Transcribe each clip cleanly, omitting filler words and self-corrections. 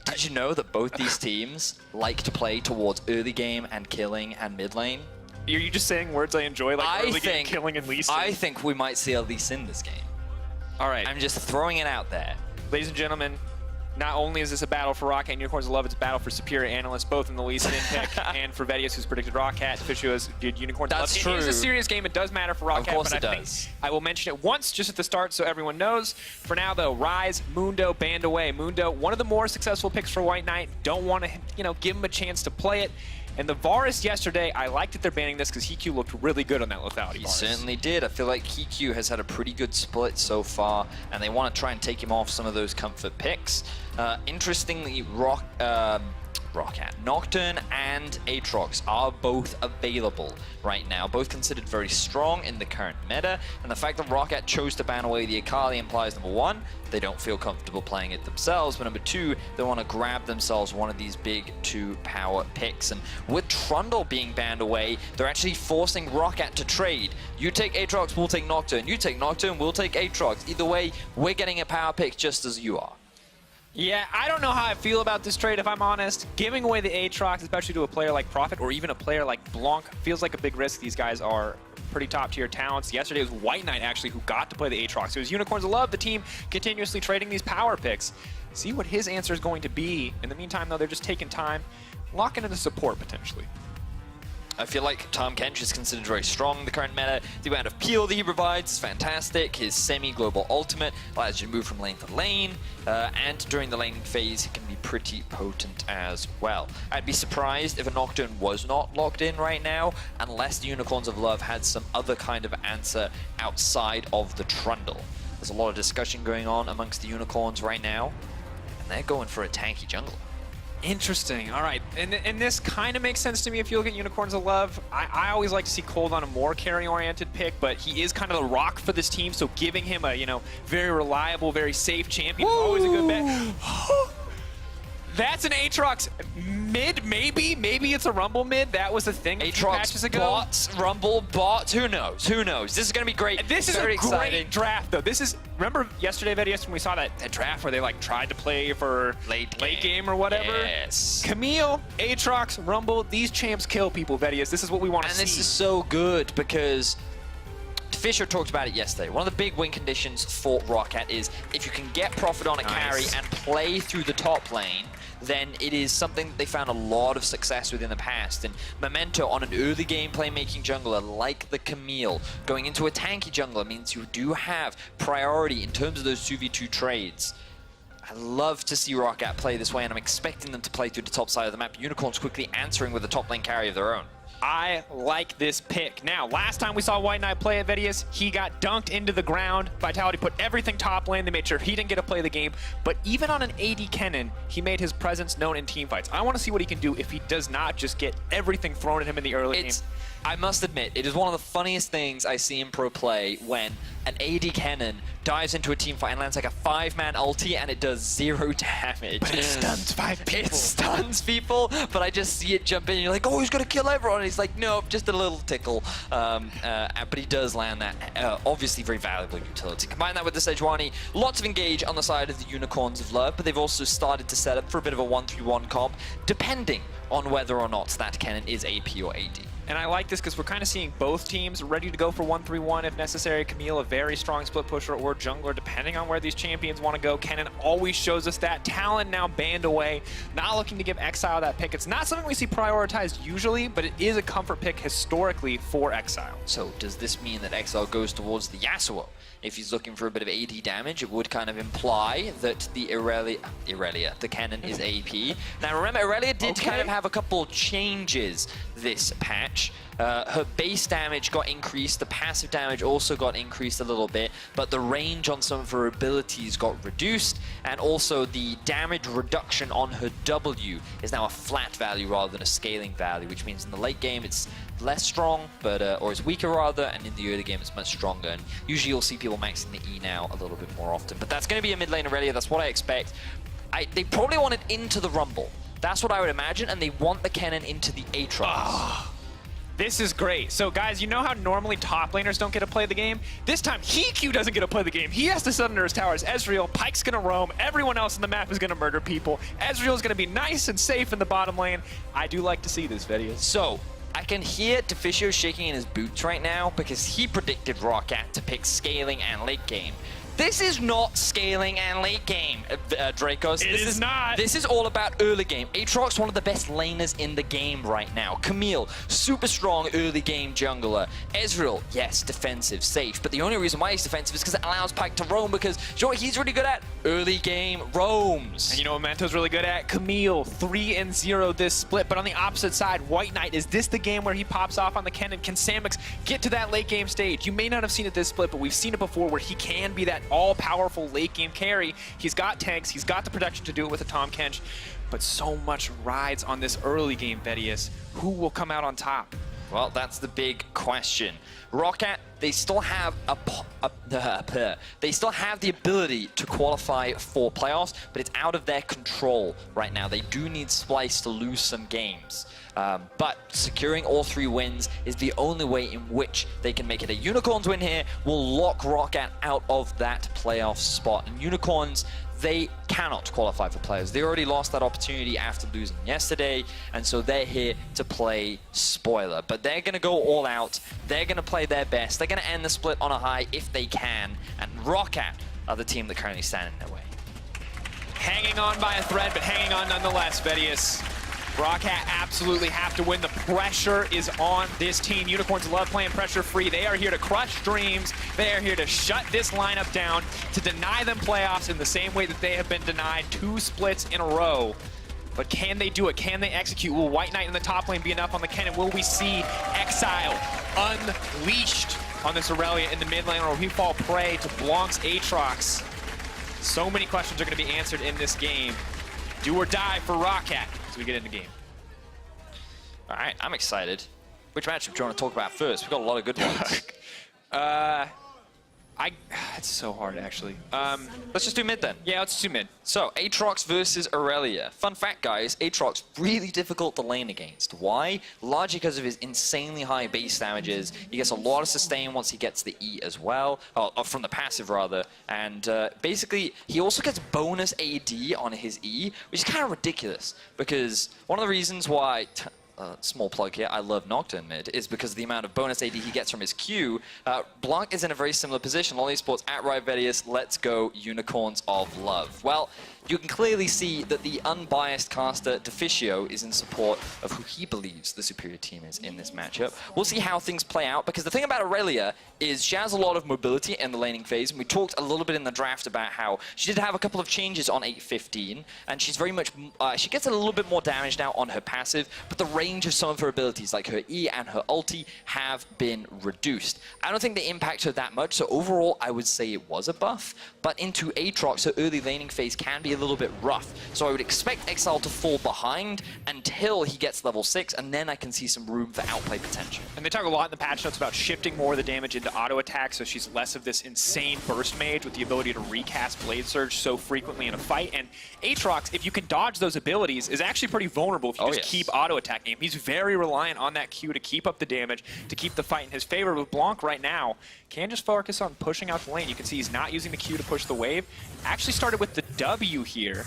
Did you know that both these teams like to play towards early game and killing and mid lane? Are you just saying words I enjoy, like early game killing and Lee Sin? I think we might see a Lee Sin this game. All right. I'm just throwing it out there. Ladies and gentlemen, not only is this a battle for Roccat and Unicorns of Love, it's a battle for superior analysts, both in the Lee Sin pick and for Vedius, who's predicted Roccat. Fishu has did Unicorns of Love. That's true. It is a serious game. It does matter for Roccat, Of course but it I does. think I will mention it once just at the start so everyone knows. For now, though, Rise, Mundo, banned away. Mundo, one of the more successful picks for White Knight. Don't want to, give him a chance to play it. And the Varus yesterday, I liked that they're banning this because Hiku looked really good on that lethality. He Varus. certainly did. I feel like Hiku has had a pretty good split so far, and they want to try and take him off some of those comfort picks. Interestingly, Roccat, Nocturne and Aatrox are both available right now, both considered very strong in the current meta, and the fact that Roccat chose to ban away the Akali implies, number one, they don't feel comfortable playing it themselves, but number two, they want to grab themselves one of these big 2 power picks. And with Trundle being banned away, they're actually forcing Roccat to trade. You take Aatrox, we'll take Nocturne. You take Nocturne, we'll take Aatrox. Either way, we're getting a power pick just as you are. Yeah, I don't know how I feel about this trade, if I'm honest. Giving away the Aatrox, especially to a player like Prophet or even a player like Blanc, feels like a big risk. These guys are pretty top-tier talents. Yesterday it was White Knight, actually, who got to play the Aatrox. It was Unicorns of Love, the team continuously trading these power picks. See what his answer is going to be. In the meantime, though, they're just taking time, locking into support, potentially. I feel like Tahm Kench is considered very strong in the current meta. The amount of peel that he provides is fantastic. His semi-global ultimate allows you to move from lane to lane, and during the laning phase, it can be pretty potent as well. I'd be surprised if a Nocturne was not locked in right now, unless the Unicorns of Love had some other kind of answer outside of the Trundle. There's a lot of discussion going on amongst the Unicorns right now, and they're going for a tanky jungler. Interesting. All right. And this kind of makes sense to me if you look at Unicorns of Love. I always like to see Cold on a more carry-oriented pick, but he is kind of the rock for this team, so giving him a, very reliable, very safe champion is always a good bet. That's an Aatrox mid, maybe? Maybe it's a Rumble mid. That was the thing a few patches ago. Bots, Rumble bots, who knows? Who knows? This is going to be great. And this is very a exciting great draft, though. This is, remember yesterday, Vedius, when we saw that draft where they tried to play for late game or whatever? Yes. Camille, Aatrox, Rumble, these champs kill people, Vedius. This is what we want to see. And this is so good because Fisher talked about it yesterday. One of the big win conditions for Roccat is if you can get Prophet on a carry and play through the top lane, then it is something that they found a lot of success with in the past. And Memento on an early game playmaking jungler like the Camille, going into a tanky jungler means you do have priority in terms of those 2v2 trades. I love to see Roccat play this way, and I'm expecting them to play through the top side of the map. Unicorns quickly answering with a top lane carry of their own. I like this pick. Now, last time we saw White Knight play at Vedius, he got dunked into the ground. Vitality put everything top lane. They made sure he didn't get to play the game. But even on an AD Kennen, he made his presence known in teamfights. I want to see what he can do if he does not just get everything thrown at him in the early game. I must admit, it is one of the funniest things I see in pro play when an AD Kennen dives into a team fight and lands like a 5-man ulti and it does 0 damage. But it stuns 5 people. It stuns people, but I just see it jump in and you're like, oh, he's gonna kill everyone. And he's like, no, just a little tickle. But he does land that, obviously very valuable utility. Combine that with the Sejuani, lots of engage on the side of the Unicorns of Love, but they've also started to set up for a bit of a 1-3-1 comp, depending on whether or not that Kennen is AP or AD. And I like this because we're kind of seeing both teams ready to go for 1-3-1 if necessary. Camille, a very strong split pusher or jungler, depending on where these champions want to go. Kennen always shows us that. Talon now banned away, not looking to give Exile that pick. It's not something we see prioritized usually, but it is a comfort pick historically for Exile. So does this mean that Exile goes towards the Yasuo? If he's looking for a bit of AD damage, it would kind of imply that the the Kennen is AP. Now remember, Irelia did kind of have a couple changes this patch. Her base damage got increased, the passive damage also got increased a little bit, but the range on some of her abilities got reduced, and also the damage reduction on her W is now a flat value rather than a scaling value, which means in the late game it's less strong, but or is weaker rather, and in the early game it's much stronger. And usually you'll see people maxing the E now a little bit more often, but that's going to be a mid lane Irelia. That's what I expect. They probably want it into the Rumble. That's what I would imagine, and they want the Kennen into the Aatrox. This is great. So guys, you know how normally top laners don't get to play the game? This time, Q doesn't get to play the game. He has to sit under his towers. Ezreal, Pyke's gonna roam. Everyone else in the map is gonna murder people. Ezreal's gonna be nice and safe in the bottom lane. I do like to see this video. So, I can hear Deficio shaking in his boots right now because he predicted Roccat to pick scaling and late game. This is not scaling and late game, Dracos. This is not. This is all about early game. Aatrox, one of the best laners in the game right now. Camille, super strong early game jungler. Ezreal, yes, defensive, safe. But the only reason why he's defensive is because it allows Pyke to roam because, you know what he's really good at? Early game roams. And you know what Manto's really good at? Camille, 3-0 this split. But on the opposite side, White Knight, is this the game where he pops off on the Kennen? Can Samux get to that late game stage? You may not have seen it this split, but we've seen it before where he can be that all-powerful late game carry. He's got tanks, he's got the protection to do it with a Tahm Kench, but so much rides on this early game, Vedius. Who will come out on top? Well, that's the big question. Roccat, they still have they still have the ability to qualify for playoffs, but it's out of their control right now. They do need Splice to lose some games. But securing all 3 wins is the only way in which they can make it. A Unicorns win here will lock Roccat out of that playoff spot. And Unicorns, they cannot qualify for players. They already lost that opportunity after losing yesterday, and so they're here to play spoiler. But they're going to go all out. They're going to play their best. They're going to end the split on a high if they can. And Roccat are the team that currently stand in their way. Hanging on by a thread, but hanging on nonetheless, Vedius. Roccat absolutely have to win. The pressure is on this team. Unicorns love playing pressure-free. They are here to crush dreams. They are here to shut this lineup down, to deny them playoffs in the same way that they have been denied 2 splits in a row. But can they do it? Can they execute? Will White Knight in the top lane be enough on the Kennen? Will we see Exile unleashed on this Aurelia in the mid lane, or will he fall prey to Blanc's Aatrox? So many questions are going to be answered in this game. Do or die for Roccat as we get into the game. All right, I'm excited. Which matchup do you want to talk about first? We've got a lot of good ones. It's so hard, actually. Let's just do mid then. Yeah, let's do mid. So, Aatrox versus Aurelia. Fun fact, guys, Aatrox really difficult to lane against. Why? Largely because of his insanely high base damages. He gets a lot of sustain once he gets the E as well, or from the passive rather. And basically, he also gets bonus AD on his E, which is kind of ridiculous because one of the reasons why... small plug here, I love Nocturne mid, is because of the amount of bonus AD he gets from his Q. Blanc is in a very similar position. Lolly Sports at Vedius, let's go Unicorns of Love. Well, you can clearly see that the unbiased caster Deficio is in support of who he believes the superior team is in this matchup. We'll see how things play out, because the thing about Aurelia is she has a lot of mobility in the laning phase, and we talked a little bit in the draft about how she did have a couple of changes on 8.15, and she's very much, she gets a little bit more damage now on her passive, but the range of some of her abilities, like her E and her ulti, have been reduced. I don't think they impact her that much, so overall I would say it was a buff, but into Aatrox, her early laning phase can be a little bit rough. So I would expect Exile to fall behind until he gets level 6, and then I can see some room for outplay potential. And they talk a lot in the patch notes about shifting more of the damage into auto attack, so she's less of this insane burst mage with the ability to recast Blade Surge so frequently in a fight. And Aatrox, if you can dodge those abilities, is actually pretty vulnerable if you just keep auto attack game. He's very reliant on that Q to keep up the damage, to keep the fight in his favor. With Blanc right now, can just focus on pushing out the lane. You can see he's not using the Q to push the wave. Actually started with the W here.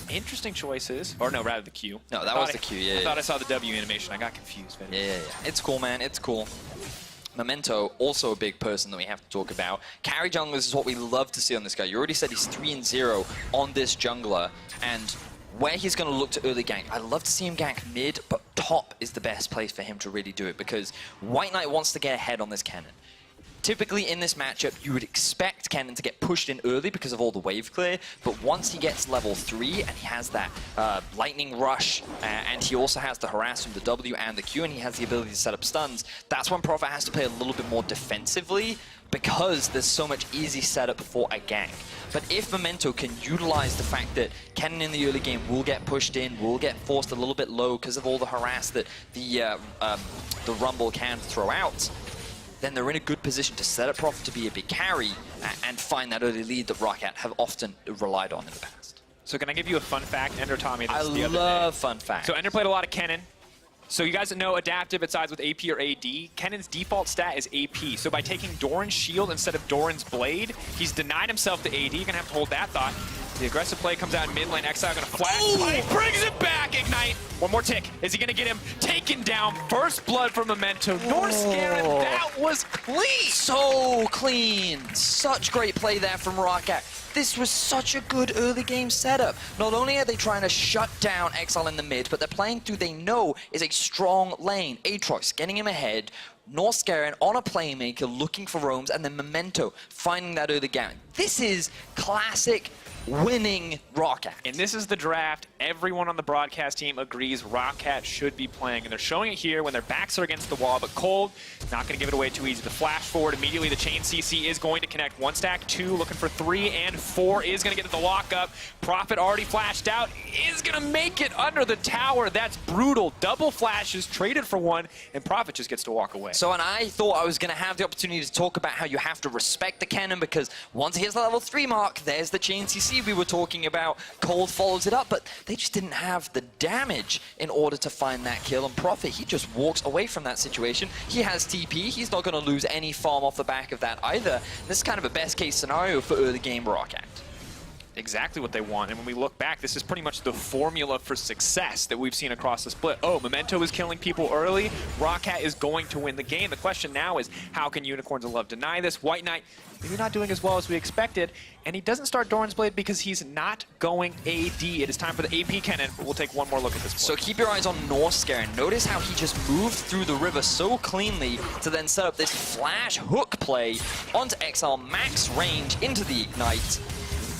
Interesting choices. Or no, rather the Q. No, that was the Q, yeah. I thought I saw the W animation. I got confused. Yeah. It's cool, man. It's cool. Memento, also a big person that we have to talk about. Carry junglers is what we love to see on this guy. You already said he's 3-0 on this jungler, and where he's going to look to early gank, I'd love to see him gank mid, but top is the best place for him to really do it, because White Knight wants to get ahead on this Kennen. Typically in this matchup, you would expect Kennen to get pushed in early because of all the wave clear, but once he gets level 3 and he has that lightning rush, and he also has the harass from the W and the Q, and he has the ability to set up stuns, that's when Prophet has to play a little bit more defensively, because there's so much easy setup for a gank. But if Memento can utilize the fact that Kennen in the early game will get pushed in, will get forced a little bit low because of all the harass that the Rumble can throw out, then they're in a good position to set up Prophet to be a big carry and find that early lead that Roccat have often relied on in the past. So can I give you a fun fact? Ender taught me this the other day. I love fun facts. So Ender played a lot of Kennen. So you guys know adaptive, it sides with AP or AD. Kennen's default stat is AP. So by taking Doran's shield instead of Doran's blade, he's denied himself the AD. You're gonna have to hold that thought. The aggressive play comes out in mid lane. Exile gonna flash. Oh, he brings it back, Ignite. One more tick. Is he gonna get him taken down? First blood from Memento. Norscarin, that was clean. So clean. Such great play there from Roccat. This was such a good early game setup. Not only are they trying to shut down Exile in the mid, but they're playing through they know is a strong lane. Aatrox getting him ahead. Norscarin on a playmaker looking for roams, and then Memento finding that early gap. This is classic winning Roccat. And this is the draft. Everyone on the broadcast team agrees Roccat should be playing. And they're showing it here when their backs are against the wall, but Cold, not going to give it away too easy. The flash forward immediately, the chain CC is going to connect. 1 stack, 2, looking for 3, and 4 is going to get to the lockup. Prophet already flashed out, is going to make it under the tower. That's brutal. Double flashes, traded for 1, and Prophet just gets to walk away. So, and I thought I was going to have the opportunity to talk about how you have to respect the cannon, because once he hits the level 3 mark, there's the chain CC we were talking about. Cold follows it up, but they just didn't have the damage in order to find that kill. And Prophet, he just walks away from that situation. He has TP. He's not going to lose any farm off the back of that either. This is kind of a best case scenario for early game Roccat. Exactly what they want, and when we look back, this is pretty much the formula for success that we've seen across the split. Oh, Memento is killing people early, Roccat is going to win the game. The question now is, how can Unicorns of Love deny this? White Knight, maybe not doing as well as we expected, and he doesn't start Doran's Blade because he's not going AD. It is time for the AP cannon, but we'll take one more look at this play. So keep your eyes on Norscarin. Notice how he just moved through the river so cleanly to then set up this flash hook play onto Exile, max range into the Ignite.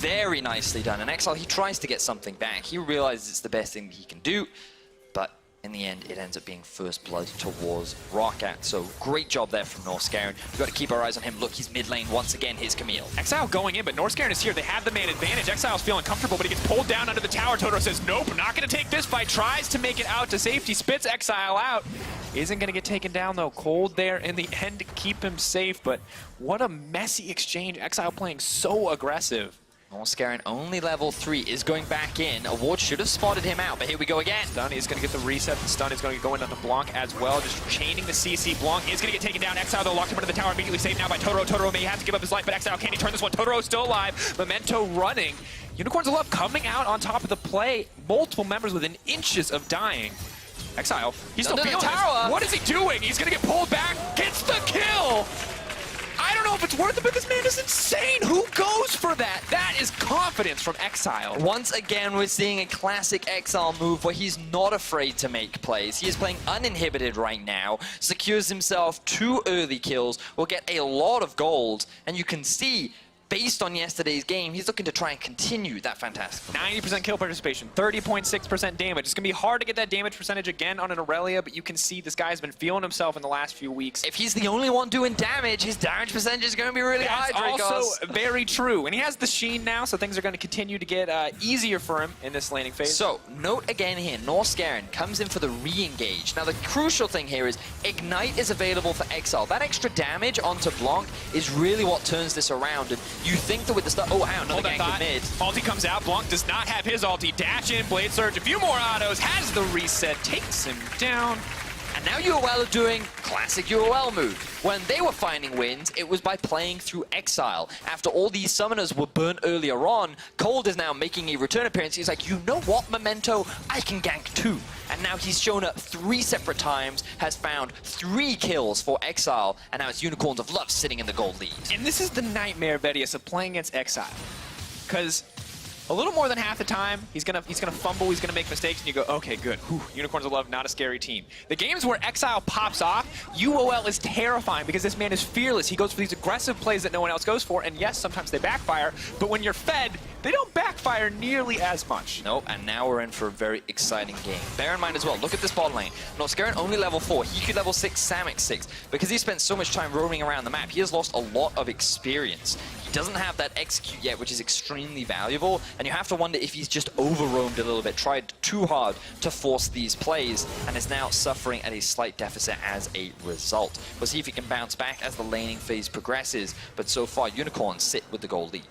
Very nicely done. And Exile, he tries to get something back. He realizes it's the best thing he can do, but in the end, it ends up being first blood towards Roccat. So great job there from Norscarin. We've got to keep our eyes on him. Look, he's mid lane once again. Here's Camille. Exile going in, but Norscarin is here. They have the man advantage. Exile's feeling comfortable, but he gets pulled down under the tower. Totoro says, nope, not going to take this fight. Tries to make it out to safety. Spits Exile out. Isn't going to get taken down, though. Cold there in the end to keep him safe, but what a messy exchange. Exile playing so aggressive. Norscarin only level 3 is going back in. Award should have spotted him out, but here we go again. Stun is going to get the reset. The stun is going to go into Blanc as well, just chaining the CC. Blanc is going to get taken down. Exile, though, locked him into the tower, immediately saved now by Totoro. Totoro may have to give up his life, but Exile, can he turn this one? Totoro is still alive. Memento running. Unicorns of Love coming out on top of the play. Multiple members within inches of dying. Exile, he's still feeling this. What is he doing? He's going to get pulled back. Gets the kill. I don't know if it's worth it, but this man is insane. Who goes for that? That is confidence from Exile. Once again, we're seeing a classic Exile move where he's not afraid to make plays. He is playing uninhibited right now, secures himself 2 early kills, will get a lot of gold, and you can see, based on yesterday's game, he's looking to try and continue that fantastic. 90% kill participation, 30.6% damage. It's going to be hard to get that damage percentage again on an Aurelia, but you can see this guy's been feeling himself in the last few weeks. If he's the only one doing damage, his damage percentage is going to be really high, Dracos. That's also very true. And he has the Sheen now, so things are going to continue to get easier for him in this laning phase. So, note again here, Norscarin comes in for the re-engage. Now, the crucial thing here is Ignite is available for Exile. That extra damage onto Blanc is really what turns this around. And you think that with the stuff... Oh, wow, another gank in mid. Ulti comes out. Blanc does not have his ulti. Dash in, Blade Surge, a few more autos, has the reset, takes him down. And now UOL are doing classic UOL move. When they were finding wins, it was by playing through Exile. After all these summoners were burnt earlier on, Cold is now making a return appearance. He's like, you know what, Memento? I can gank too. And now he's shown up 3 separate times, has found 3 kills for Exile, and now it's Unicorns of Love sitting in the gold lead. And this is the nightmare, Vedius, of playing against Exile. Because a little more than half the time, he's gonna fumble, he's gonna make mistakes, and you go, okay, good. Whew, Unicorns of Love, not a scary team. The games where Exile pops off, UOL is terrifying because this man is fearless. He goes for these aggressive plays that no one else goes for, and yes, sometimes they backfire, but when you're fed, they don't backfire nearly as much. Nope, and now we're in for a very exciting game. Bear in mind as well, look at this bot lane. Norscarin only level 4, he could level 6, Samek 6. Because he spent so much time roaming around the map, he has lost a lot of experience. He doesn't have that execute yet, which is extremely valuable, and you have to wonder if he's just over-roamed a little bit, tried too hard to force these plays, and is now suffering at a slight deficit as a result. We'll see if he can bounce back as the laning phase progresses, but so far, Unicorns sit with the gold lead.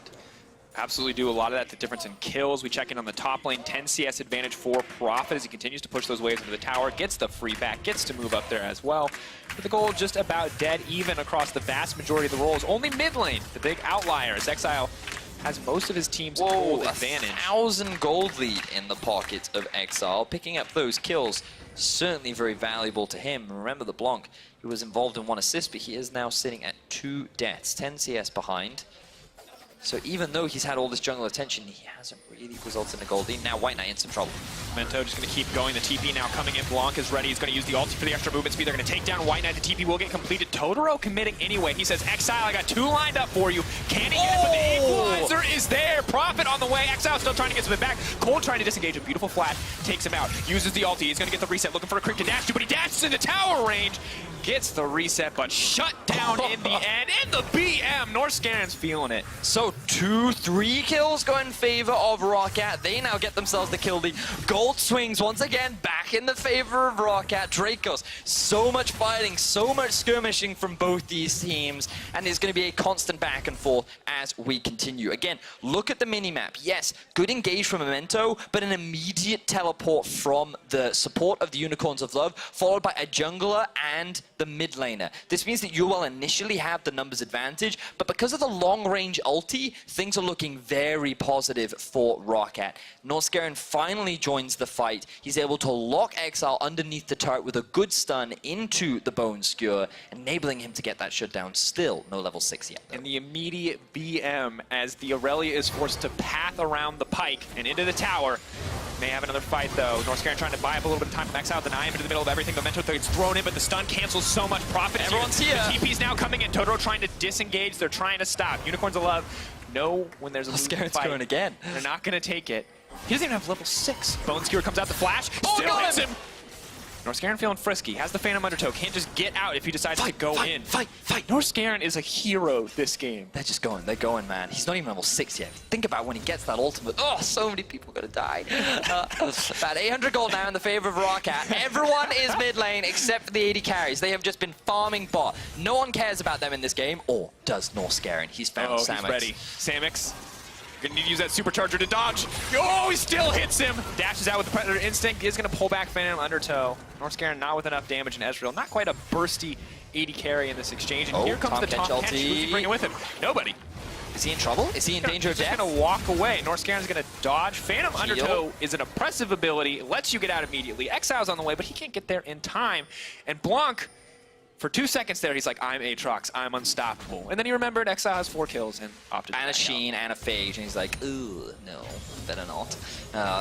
absolutely do a lot of that. The difference in kills. We check in on the top lane. 10 CS advantage for Prophet as he continues to push those waves into the tower. Gets the free back. Gets to move up there as well. But the goal just about dead even across the vast majority of the roles. Only mid lane, the big outlier, as Exile has most of his team's gold advantage. 1,000 gold lead in the pockets of Exile. Picking up those kills, certainly very valuable to him. Remember the Blanc, who was involved in 1 assist, but he is now sitting at 2 deaths, 10 CS behind. So even though he's had all this jungle attention, he hasn't really resulted in a gold lead. Now White Knight in some trouble. Mento just going to keep going. The TP now coming in. Blanc is ready. He's going to use the ulti for the extra movement speed. They're going to take down White Knight. The TP will get completed. Totoro committing anyway. He says, Exile, I got 2 lined up for you. Can he get it? But the equalizer is there. Prophet on the way. Exile still trying to get some back. Cole trying to disengage. A beautiful flash. Takes him out. Uses the ulti. He's going to get the reset. Looking for a creep to dash to, but he dashes into tower range. Gets the reset, but shut down in the end. In the BM, Norscaren's feeling it. So 2-3 kills go in favor of Roccat. They now get themselves the kill lead. Gold swings once again back in the favor of Roccat. Dracos, so much fighting, so much skirmishing from both these teams, and it's going to be a constant back and forth as we continue. Again, look at the minimap. Yes, good engage from Memento, but an immediate teleport from the support of the Unicorns of Love, followed by a jungler and the mid laner. This means that UOL initially have the numbers advantage, but because of the long-range ulti, things are looking very positive for Roccat. Norscaren finally joins the fight. He's able to lock Exile underneath the turret with a good stun into the Bone Skewer, enabling him to get that shutdown. Still no level 6 yet, though. And the immediate BM as the Aurelia is forced to path around the pike and into the tower. May have another fight, though. Norscaren trying to buy up a little bit of time from Exile, deny him into the middle of everything. Memento gets thrown in, but the stun cancels so much. Profit. Everyone's here. The TP's now coming in. Totoro trying to disengage. They're trying to stop. Unicorns of Love know when there's a Norscaren's fight. going again. They're not going to take it. He doesn't even have level 6. Bone Skewer comes out the flash. Oh, Still got hits him. him. Norscaren feeling frisky. Has the Phantom Undertow. Can't just get out if he decides to go in. Fight. Norscaren is a hero this game. They're just going. They're going, man. He's not even level 6 yet. Think about when he gets that ultimate. Oh, so many people are going to die. About 800 gold now in the favor of Roccat. Everyone is mid lane except for the 80 carries. They have just been farming bot. No one cares about them in this game. Or does Norscaren? He's found Samix. He's ready. Samix. Gonna need to use that supercharger to dodge. Oh, he still hits him. Dashes out with the Predator Instinct. Is gonna pull back Phantom Undertow. Norscaren not with enough damage in Ezreal. Not quite a bursty 80 carry in this exchange. And here comes the Tom Kench. Who's he bringing with him? Nobody. Is he in trouble? Is he in danger of death? He's gonna walk away. Norscaren's gonna dodge. Phantom Undertow is an oppressive ability. It lets you get out immediately. Exile's on the way, but he can't get there in time. And Blanc, for 2 seconds there, he's like, I'm Aatrox, I'm unstoppable. And then he remembered Exile has 4 kills and opted and a Sheen and a Phage, and he's like, ooh, no, better not.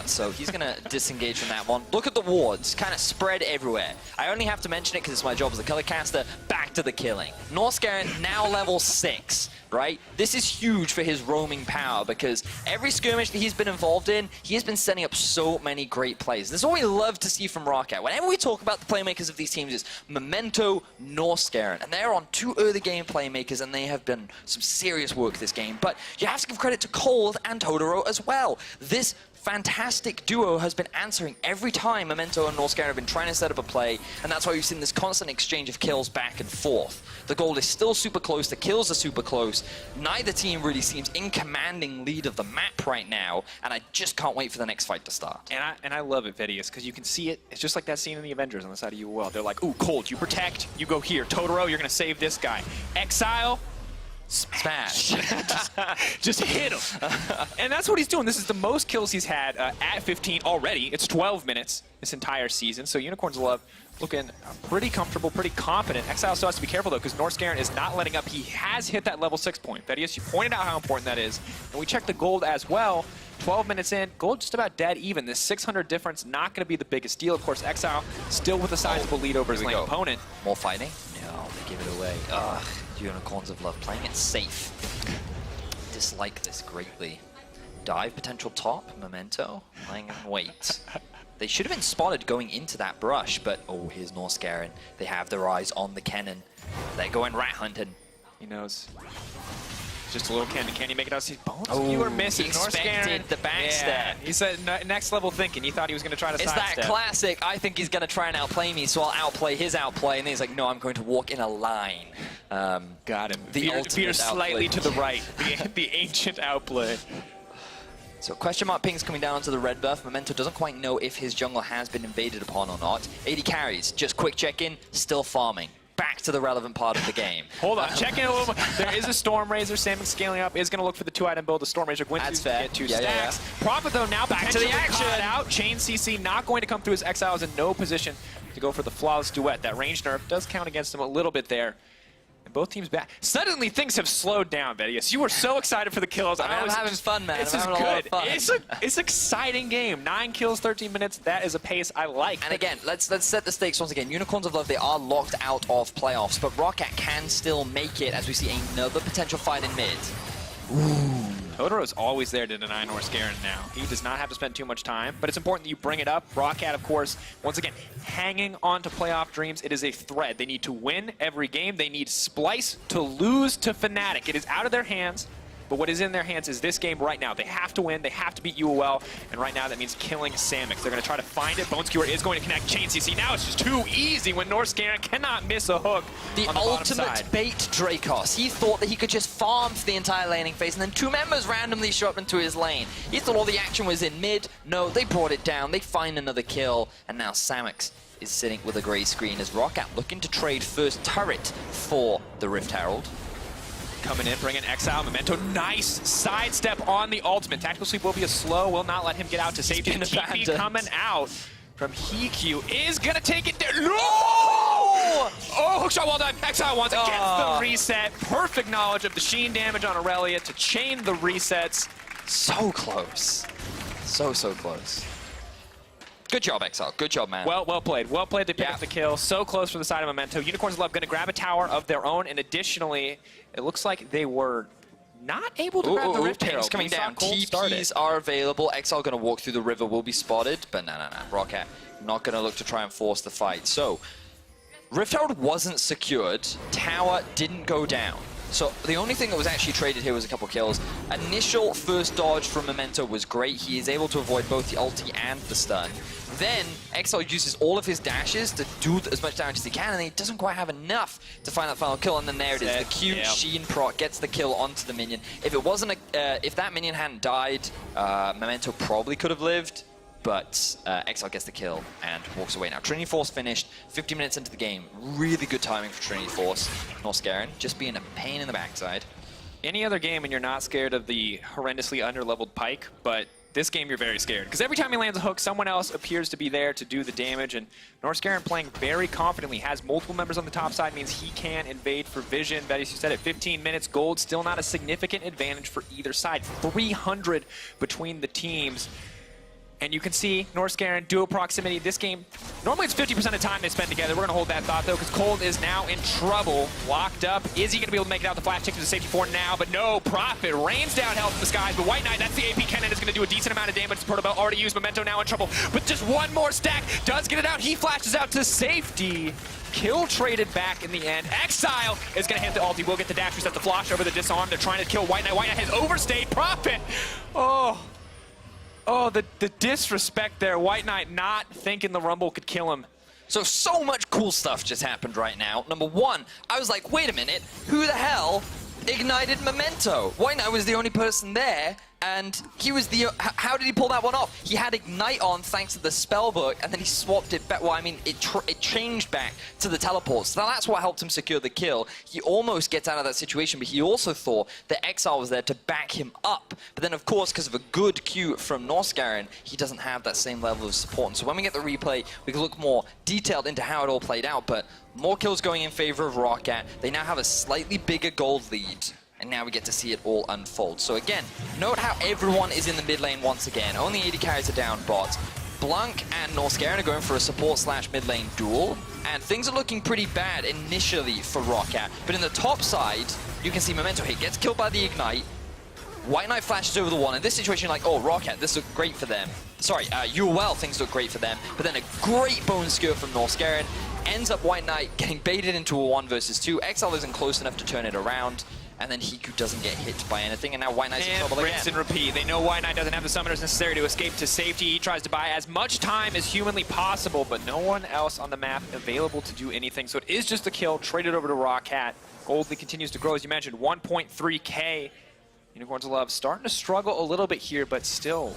So he's going to disengage from that one. Look at the wards, kind of spread everywhere. I only have to mention it because it's my job as a color caster. Back to the killing. Norscaren now level 6, right? This is huge for his roaming power because every skirmish that he's been involved in, he has been setting up so many great plays. This is what we love to see from Roccat. Whenever we talk about the playmakers of these teams, it's Memento, Norscaren, and they're on 2 early game playmakers, and they have been some serious work this game. But you have to give credit to Cold and Totoro as well. This fantastic duo has been answering every time Memento and Norscaren have been trying to set up a play, and that's why we've seen this constant exchange of kills back and forth. The gold is still super close, the kills are super close. Neither team really seems in commanding lead of the map right now, and I just can't wait for the next fight to start. And I love it, Vidius, because you can see it. It's just like that scene in the Avengers on the side of UOL. They're like, ooh, Cold, you protect, you go here. Totoro, you're gonna save this guy. Exile, smash. Just hit him. And that's what he's doing. This is the most kills he's had at 15 already. It's 12 minutes this entire season. So Unicorns of Love looking pretty comfortable, pretty confident. Exile still has to be careful, though, because Norscaren is not letting up. He has hit that level 6 point. Vidius, you pointed out how important that is. And we checked the gold as well. 12 minutes in, gold just about dead even. This 600 difference not going to be the biggest deal. Of course, Exile still with a sizable lead over his lane opponent. More fighting? No, they give it away. Ugh. Unicorns of Love playing it safe. Dislike this greatly. Dive potential top, Memento, lying in wait. They should have been spotted going into that brush, but oh, here's Norscaren. They have their eyes on the cannon. They're going rat hunting. He knows. Just a little can you make it out? See, Bones, Oh, you were missing. he expected the backstep. Yeah, he said next level thinking. He thought he was going to try to It's sidestep. that classic, I think he's going to try and outplay me, so I'll outplay his outplay. And then he's like, no, I'm going to walk in a line. Got him. The Veer ultimate slightly outplay. to the right. The ancient outplay. So question mark ping's coming down onto the red buff. Memento doesn't quite know if his jungle has been invaded upon or not. 80 carries, just quick check-in, still farming. Back to the relevant part of the game. Hold on, check in a little more. There is a Storm Razor. Salmon scaling up is going to look for the 2-item build. The Storm Razor wins That's to fair. get 2 Yeah, yeah, stacks. Prophet, though, now Back to the action. Out. Chain CC not going to come through. His Exile is in no position to go for the flawless duet. That range nerf does count against him a little bit there. And both teams back. Suddenly, things have slowed down, Vedius. You were so excited for the kills. I'm having fun, man. This I'm is having a lot of good. fun. It's an exciting game. 9 kills, 13 minutes. That is a pace I like. And again, let's set the stakes once again. Unicorns of Love, they are locked out of playoffs, but Roccat can still make it as we see another potential fight in mid. Totoro is always there to deny Norscarin now. He does not have to spend too much time, but it's important that you bring it up. Roccat, of course, once again, hanging on to playoff dreams. It is a thread. They need to win every game. They need Splice to lose to Fnatic. It is out of their hands, but what is in their hands is this game right now. They have to win. They have to beat UOL, and right now that means killing Samix. They're going to try to find it. Bone Skewer is going to connect Chain CC. Now it's just too easy when Norscarin cannot miss a hook. The on the ultimate bait Dracos. He thought that he could just farm for the entire laning phase, and then 2 members randomly show up into his lane. He thought all the action was in mid. No, they brought it down. They find another kill, and now Samix is sitting with a gray screen as Roccat looking to trade first turret for the Rift Herald. Coming in, bringing Exile, Memento, nice sidestep on the ultimate. Tactical Sweep will be a slow, will not let him get out to safety. been TP abandoned. coming out from Hikyu is gonna take it there. No! Oh, hookshot, well done. Exile once, gets the reset. Perfect knowledge of the Sheen damage on Aurelia to chain the resets. So close. So close. Good job, Exile. Good job, man. Well played. Well played to pick up the kill. So close for the side of Memento. Unicorns of Love going to grab a tower of their own, and additionally, it looks like they were not able to grab the Rift Herald. coming down. TPs are available. Exile going to walk through the river, will be spotted, but no. Roccat not going to look to try and force the fight. So, Rift Herald wasn't secured. Tower didn't go down. So the only thing that was actually traded here was a couple kills. Initial first dodge from Memento was great. He is able to avoid both the ulti and the stun. Then Exile uses all of his dashes to do as much damage as he can, and he doesn't quite have enough to find that final kill. And then there it is, the cute Sheen proc gets the kill onto the minion. If it wasn't if that minion hadn't died, Memento probably could have lived. But Exile gets the kill and walks away. Now, Trinity Force finished 50 minutes into the game. Really good timing for Trinity Force. Norscarin just being a pain in the backside. Any other game and you're not scared of the horrendously under-leveled Pyke, but this game you're very scared. Because every time he lands a hook, someone else appears to be there to do the damage, and Norscarin playing very confidently, has multiple members on the top side, means he can invade for vision. Betty, you said it, 15 minutes, gold, still not a significant advantage for either side. 300 between the teams. And you can see Norscarin, duo proximity. This game, normally it's 50% of the time they spend together. We're going to hold that thought, though, because Cold is now in trouble. Locked up. Is he going to be able to make it out the flash? Takes him to safety for now, but no. Prophet rains down health in the skies, but White Knight, that's the AP cannon, is going to do a decent amount of damage. Portobello already used. Memento now in trouble, but just one more stack. Does get it out. He flashes out to safety. Kill traded back in the end. Exile is going to hit the ult. He will get the dash. Reset the flash over the disarm. They're trying to kill White Knight. White Knight has overstayed. Prophet. Oh, the disrespect there. White Knight not thinking the Rumble could kill him. So much cool stuff just happened right now. Number one, I was like, wait a minute, who the hell ignited Memento? White Knight was the only person there, and he was the... How did he pull that one off? He had Ignite on thanks to the spellbook, and then he swapped it back. Well, I mean, it changed back to the teleport. So that's what helped him secure the kill. He almost gets out of that situation, but he also thought that Exile was there to back him up. But then, of course, because of a good Q from Norscarin, he doesn't have that same level of support. And so when we get the replay, we can look more detailed into how it all played out. But more kills going in favor of Roccat. They now have a slightly bigger gold lead. And now we get to see it all unfold. So again, note how everyone is in the mid lane once again. Only 80 carries are down bot. Blanc and Norscarin are going for a support / mid lane duel. And things are looking pretty bad initially for Roccat. But in the top side, you can see Memento hit. Gets killed by the Ignite. White Knight flashes over the one. In this situation, like, oh, Roccat, this looked great for them. Sorry, UOL, things look great for them. But then a great bone skewer from Norscarin. Ends up White Knight getting baited into a 1 versus 2. Exile isn't close enough to turn it around. and then Hiku doesn't get hit by anything, and now White Knight's in trouble again. Rinse and repeat. They know White Knight doesn't have the summoners necessary to escape to safety. He tries to buy as much time as humanly possible, but no one else on the map available to do anything. So it is just a kill, traded over to Roccat. Gold League continues to grow, as you mentioned, 1.3K. Unicorns of Love starting to struggle a little bit here, but still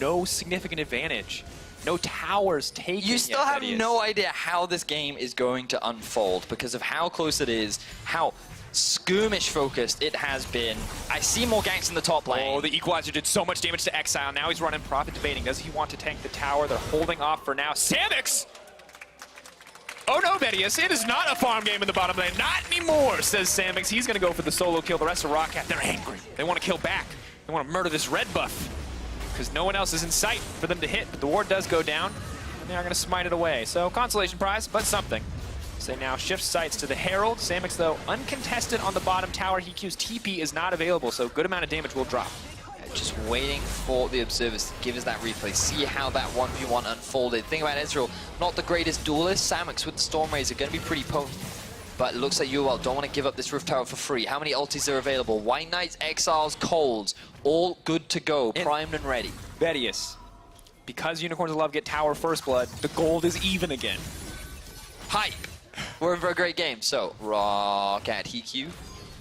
no significant advantage. No towers taken. You still have no idea how this game is going to unfold because of how close it is, how skirmish focused it has been. I see more ganks in the top lane. Oh, the Equalizer did so much damage to Exile. Now he's running Prophet debating. Does he want to tank the tower? They're holding off for now. Samix! Oh no, Betius, it is not a farm game in the bottom lane. Not anymore, says Samix. He's gonna go for the solo kill. The rest of Roccat, they're angry. They want to kill back. They want to murder this red buff because no one else is in sight for them to hit, but the ward does go down, and they are gonna smite it away. So consolation prize, but something. So they now shift sights to the Herald. Samix, though, uncontested on the bottom tower. Hikyu's TP is not available, so a good amount of damage will drop. Just waiting for the observers to give us that replay, see how that 1v1 unfolded. Think about Ezreal, not the greatest duelist. Samix with the Storm Razor going to be pretty potent. But it looks like UOL don't want to give up this roof tower for free. How many ultis are available? White Knights, Exiles, Colds, all good to go, primed and ready. Betius, because Unicorns of Love get tower first blood, the gold is even again. Hype! We're in for a great game. So, Roccat Hikyu.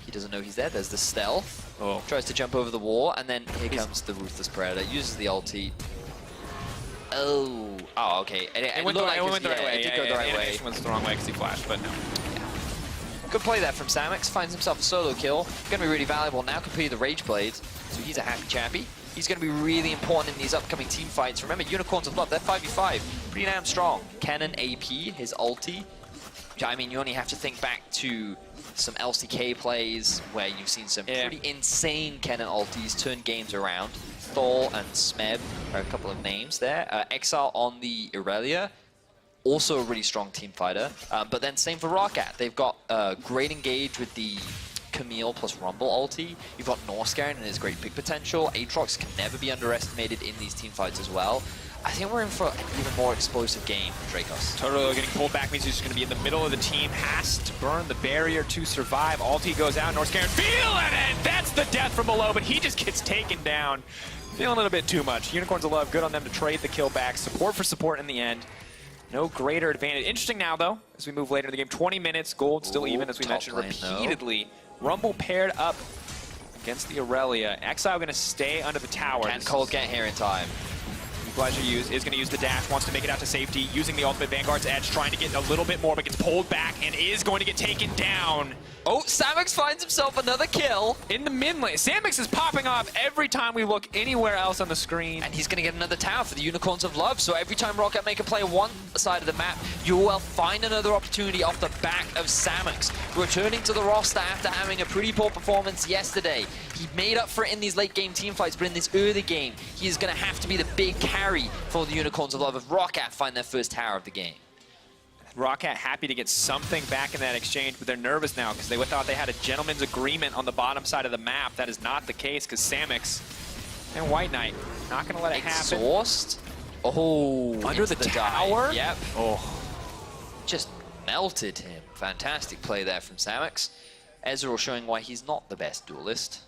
He doesn't know he's there. There's the stealth. Oh. Tries to jump over the wall, and then here comes the Ruthless Predator. Uses the ulti. Oh, okay. It went the right way. It did go the right way. Animation went the wrong way because he flashed, but no. Good play there from Samix. Finds himself a solo kill. Going to be really valuable. Now completed the Rage Blades, so he's a happy chappy. He's going to be really important in these upcoming team fights. Remember, Unicorns of Love, they're 5v5. Pretty damn strong. Cannon AP, his ulti. I mean, you only have to think back to some LCK plays where you've seen some pretty insane Cannon ultis turn games around. Thor and Smeb are a couple of names there. Exile on the Irelia, also a really strong team fighter. But then same for Roccat. They've got great engage with the Camille plus Rumble ulti. You've got Norscarin and his great pick potential. Aatrox can never be underestimated in these team fights as well. I think we're in for an even more explosive game for Dracos. Totoro getting pulled back means he's just going to be in the middle of the team. Has to burn the barrier to survive. Ulti goes out. Norscarin feeling it! That's the death from below, but he just gets taken down. Feeling a little bit too much. Unicorns of Love, good on them to trade the kill back. Support for support in the end. No greater advantage. Interesting now, though, as we move later in the game. 20 minutes, gold still even, as we mentioned repeatedly. Rumble paired up against the Irelia. Exile going to stay under the tower. Can Cold get here in time? Equalizer is going to use the dash, wants to make it out to safety, using the ultimate Vanguard's edge, trying to get a little bit more, but gets pulled back and is going to get taken down. Oh, Samix finds himself another kill. In the mid lane. Samix is popping off every time we look anywhere else on the screen. And he's going to get another tower for the Unicorns of Love. So every time Roccat make a play on one side of the map, UOL find another opportunity off the back of Samix. Returning to the roster after having a pretty poor performance yesterday. He made up for it in these late game team fights, but in this early game, he is going to have to be the big carry for the Unicorns of Love if Roccat find their first tower of the game. Roccat happy to get something back in that exchange, but they're nervous now because they thought they had a gentleman's agreement on the bottom side of the map. That is not the case because Samix and White Knight not going to let it happen. Exhaust? Oh, under the tower? Yep. Oh. Just melted him. Fantastic play there from Samix. Ezreal showing why he's not the best duelist.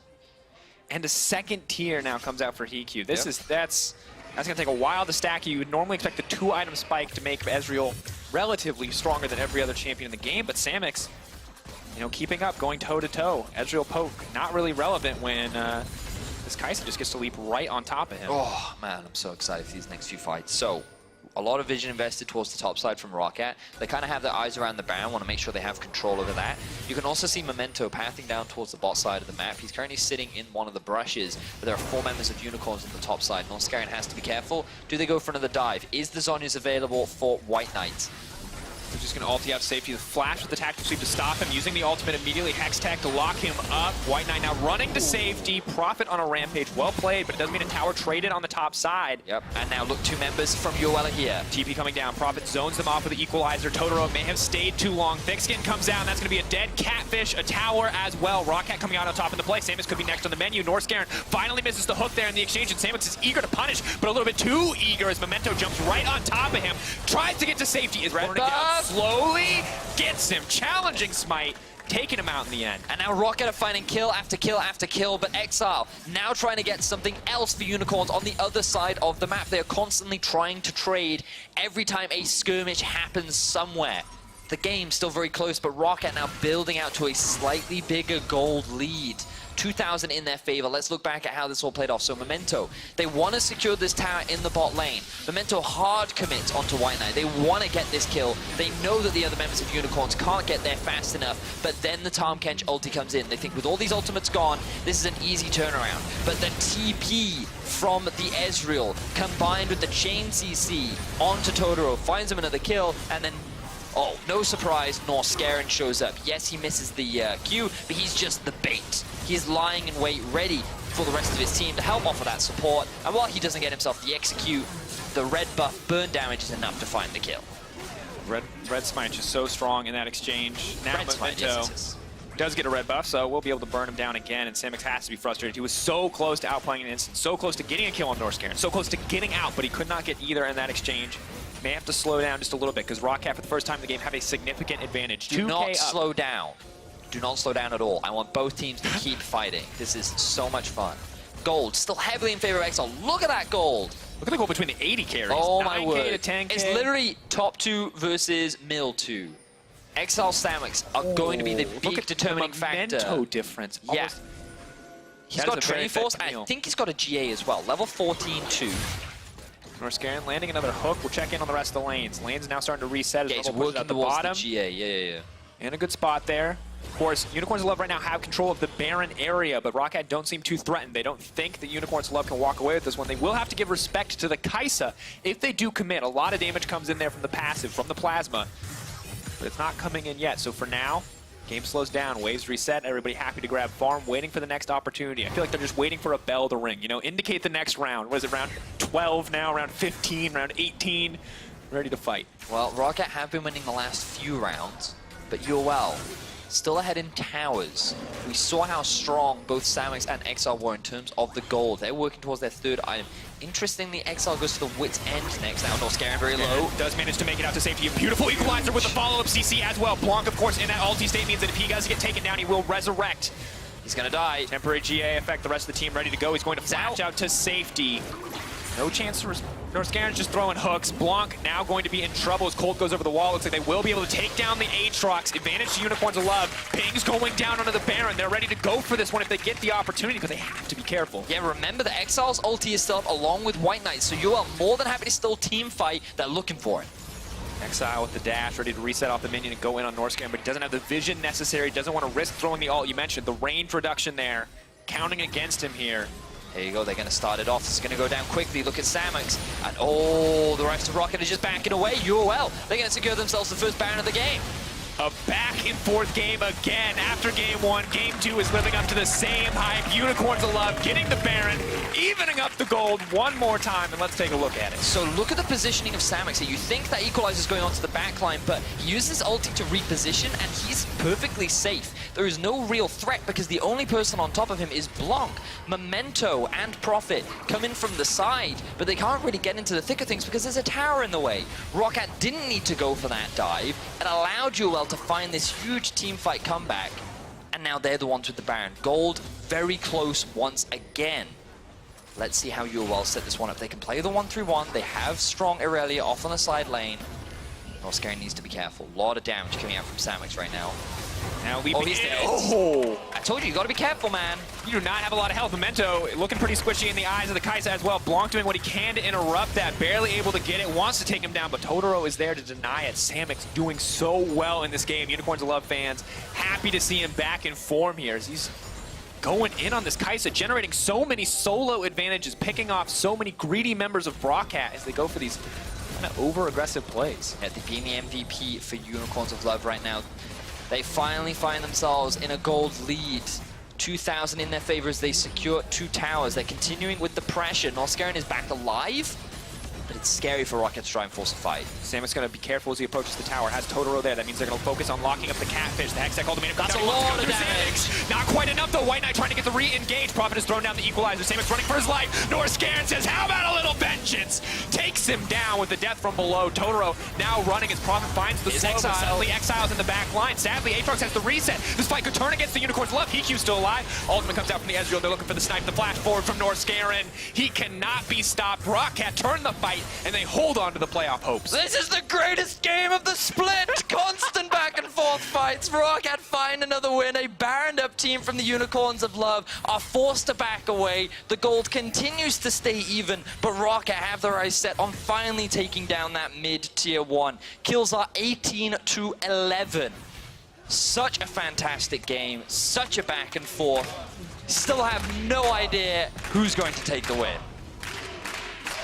And a second tier now comes out for Hikyu. That's going to take a while to stack. You would normally expect the 2-item spike to make Ezreal relatively stronger than every other champion in the game, but Samix, you know, keeping up, going toe-to-toe. Ezreal poke, not really relevant when this Kai'Sa just gets to leap right on top of him. Oh, man, I'm so excited for these next few fights. So, a lot of vision invested towards the top side from Roccat. They kind of have their eyes around the Baron, want to make sure they have control over that. You can also see Memento pathing down towards the bot side of the map. He's currently sitting in one of the brushes, but there are 4 members of Unicorns on the top side. Norscarin has to be careful. Do they go for another dive? Is the Zhonya's available for White Knight? They're just going to ulti out safety. The flash with the tactical sweep to stop him, using the ultimate immediately. Hex tech to lock him up. White Knight now running to safety. Prophet on a rampage. Well played, but it does mean a tower traded on the top side. Yep, and now look, 2 members from UOL are here. TP coming down. Prophet zones them off with the equalizer. Totoro may have stayed too long. Thickskin comes down. That's going to be a dead catfish, a tower as well. Roccat coming out on top in the play. Samix could be next on the menu. Norscarin finally misses the hook there in the exchange, and Samix is eager to punish, but a little bit too eager as Memento jumps right on top of him. Tries to get to safety. Is burning down slowly. Gets him. Challenging smite. taking him out in the end. And now Roccat are finding kill after kill after kill, but Exile now trying to get something else for Unicorns on the other side of the map. They are constantly trying to trade every time a skirmish happens somewhere. The game's still very close, but Roccat now building out to a slightly bigger gold lead. 2,000 in their favor. Let's look back at how this all played off. So Memento, they want to secure this tower in the bot lane. Memento hard commits onto White Knight. They want to get this kill. They know that the other members of Unicorns can't get there fast enough, but then the Tahm Kench ulti comes in. They think with all these ultimates gone, this is an easy turnaround. But the TP from the Ezreal combined with the chain CC onto Totoro finds him another kill, and then oh, no surprise, Norscarin shows up. Yes, he misses the Q, but he's just the bait. He's lying in wait, ready for the rest of his team to help offer that support. And while he doesn't get himself the execute, the red buff burn damage is enough to find the kill. Red Smite just so strong in that exchange. Now Red Smite, yes. Does get a red buff, so we'll be able to burn him down again, and Samix has to be frustrated. He was so close to outplaying an instant, so close to getting a kill on Norscarin, so close to getting out, but he could not get either in that exchange. May have to slow down just a little bit, because Roccat, for the first time in the game, have a significant advantage. Do not slow down. Do not slow down at all. I want both teams to keep fighting. This is so much fun. Gold, still heavily in favor of Exile. Look at that gold. Look at the goal between the 80 carries. Oh my 9K word. to 10K. It's literally top 2 versus middle 2. Exile Samix are going to be the big determining factor. Memento difference. Yeah. Almost. He's got Training Force. I think he's got a GA as well. Level 14-2. Norscarin landing another hook. We'll check in on the rest of the lanes. Lanes now starting to reset. Yeah, he's working at the towards bottom. the GA. Yeah. In a good spot there. Of course, Unicorns of Love right now have control of the Baron area, but Roccat don't seem too threatened. They don't think that Unicorns of Love can walk away with this one. They will have to give respect to the Kai'Sa if they do commit. A lot of damage comes in there from the passive, from the Plasma, but it's not coming in yet. So for now, game slows down, waves reset, everybody happy to grab farm, waiting for the next opportunity. I feel like they're just waiting for a bell to ring, you know, indicate the next round. What is it, round 12 now, round 15, round 18? Ready to fight. Well, Roccat have been winning the last few rounds, but UOL still ahead in towers. We saw how strong both Samix and Exile were in terms of the gold. They're working towards their third item. Interestingly, Exile goes to the Wit's End next. Now Norscarin very low. Does manage to make it out to safety. A beautiful equalizer with a follow-up CC as well. Blanc, of course, in that ulti state means that if he does get taken down, he will resurrect. He's gonna die. Temporary GA effect, the rest of the team ready to go. He's going to flash out to safety. No chance to Norscarin's just throwing hooks. Blanc now going to be in trouble as Colt goes over the wall. Looks like they will be able to take down the Aatrox. Advantage to Unicorns of Love. Ping's going down onto the Baron. They're ready to go for this one if they get the opportunity, but they have to be careful. Yeah, remember the Exile's ulti is still up along with White Knight, so you are more than happy to still team fight. They're looking for it. Exile with the dash, ready to reset off the minion and go in on Norscarin, but he doesn't have the vision necessary. Doesn't want to risk throwing the ult. You mentioned the range reduction there. Counting against him here. There you go, they're going to start it off. It's going to go down quickly. Look at Samix. And oh, the rest of Roccat is just backing away. UOL, they're going to secure themselves the first Baron of the game. A back-and-forth game again. After game 1, game 2 is living up to the same hype. Unicorns of Love getting the Baron, evening up the gold one more time, and let's take a look at it. So look at the positioning of Samix here. You think that Equalizer is going onto the backline, but he uses ulti to reposition, and he's perfectly safe. There is no real threat because the only person on top of him is Blanc. Memento and Prophet come in from the side, but they can't really get into the thick of things because there's a tower in the way. Roccat didn't need to go for that dive. It allowed UOL to find this huge team fight comeback, and now they're the ones with the Baron. Gold very close once again. Let's see how UOL set this one up. They can play the 1-3-1. They have strong Irelia off on the side lane. Norscarin needs to be careful. A lot of damage coming out from Samix right now. Now leaping he's in. dead. Oh! I told you, you gotta be careful, man. You do not have a lot of health. Memento looking pretty squishy in the eyes of the Kai'Sa as well. Blanc doing what he can to interrupt that. Barely able to get it. Wants to take him down, but Totoro is there to deny it. Samix doing so well in this game. Unicorns of Love fans happy to see him back in form here as he's going in on this Kai'Sa, generating so many solo advantages, picking off so many greedy members of Roccat as they go for these kind of over-aggressive plays. Yeah, they're being the MVP for Unicorns of Love right now. They finally find themselves in a gold lead. 2,000 in their favor as they secure 2 towers. They're continuing with the pressure. Norscarin is back alive, but it's scary for Roccat to try and force a fight. Samic's going to be careful as he approaches the tower. Has Totoro there. That means they're going to focus on locking up the Catfish. The Hextech ultimate. That's a lot of damage. Not quite enough though. White Knight trying to get the re-engage. Prophet has thrown down the equalizer. Samic's running for his life. Norscarin says, how about a little vengeance? Takes him down with the death from below. Totoro now running as Prophet finds the slow. Suddenly Exile's in the back line. Sadly, Aatrox has the reset. This fight could turn against the Unicorn's love. EQ's still alive. Ultimate comes out from the Ezreal. They're looking for the snipe. The flash forward from Norscarin. He cannot be stopped. Roccat turn the fight, and they hold on to the playoff hopes. This is the greatest game of the split! Constant back and forth fights. Roccat find another win. A barrened up team from the Unicorns of Love are forced to back away. The gold continues to stay even, but Roccat have their eyes set on finally taking down that mid-tier 1. Kills are 18 to 11. Such a fantastic game, such a back and forth. Still have no idea who's going to take the win.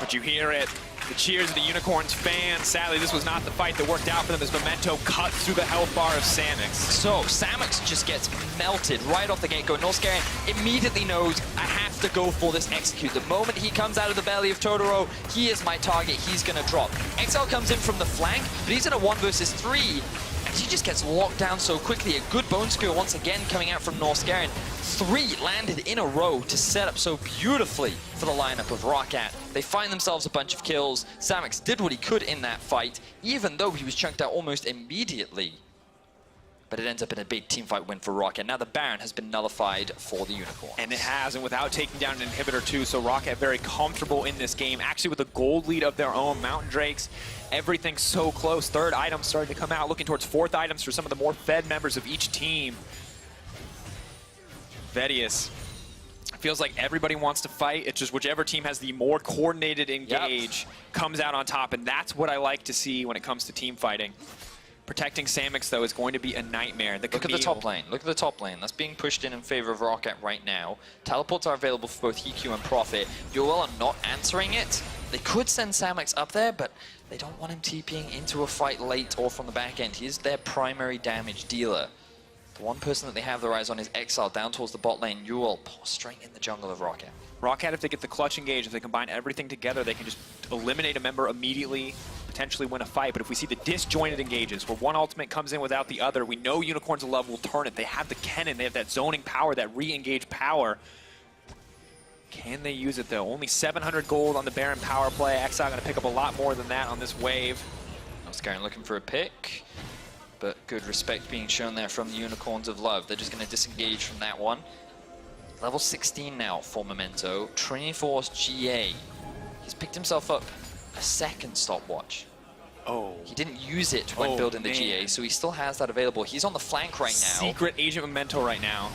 But you hear it. The cheers of the Unicorns fans. Sadly, this was not the fight that worked out for them as Memento cut through the health bar of Samix. So, Samix just gets melted right off the get-go. Norscarin immediately knows, I have to go for this execute. The moment he comes out of the belly of Totoro, he is my target, he's gonna drop. Exile comes in from the flank, but he's in a 1 versus 3. And he just gets locked down so quickly. A good bone skewer once again coming out from Norscarin. 3 landed in a row to set up so beautifully for the lineup of Roccat. They find themselves a bunch of kills. Samix did what he could in that fight, even though he was chunked out almost immediately. But it ends up in a big teamfight win for Roccat. Now the Baron has been nullified for the Unicorns. And it has, and without taking down an inhibitor too, so Roccat very comfortable in this game. Actually with a gold lead of their own, Mountain Drakes, everything's so close. 3rd item starting to come out, looking towards 4th items for some of the more fed members of each team. Vedius. Feels like everybody wants to fight. It's just whichever team has the more coordinated engage comes out on top, and that's what I like to see when it comes to team fighting. Protecting Samix, though, is going to be a nightmare. Look at the top lane. Look at the top lane. That's being pushed in favor of Roccat right now. Teleports are available for both EQ and Prophet. UOL are not answering it. They could send Samix up there, but they don't want him TPing into a fight late or from the back end. He is their primary damage dealer. The one person that they have their eyes on is Exile down towards the bot lane. UOL posturing in the jungle of Roccat. Roccat, if they get the clutch engage, if they combine everything together, they can just eliminate a member immediately, potentially win a fight. But if we see the disjointed engages, where one ultimate comes in without the other, we know Unicorns of Love will turn it. They have the cannon, they have that zoning power, that re-engage power. Can they use it though? Only 700 gold on the Baron power play. Exile gonna pick up a lot more than that on this wave. Norscarin looking for a pick, but good respect being shown there from the Unicorns of Love. They're just gonna disengage from that one. Level 16 now for Memento. Trinity Force GA. He's picked himself up a 2nd stopwatch. Oh. He didn't use it when building the GA, so he still has that available. He's on the flank right now. Secret Agent Memento right now.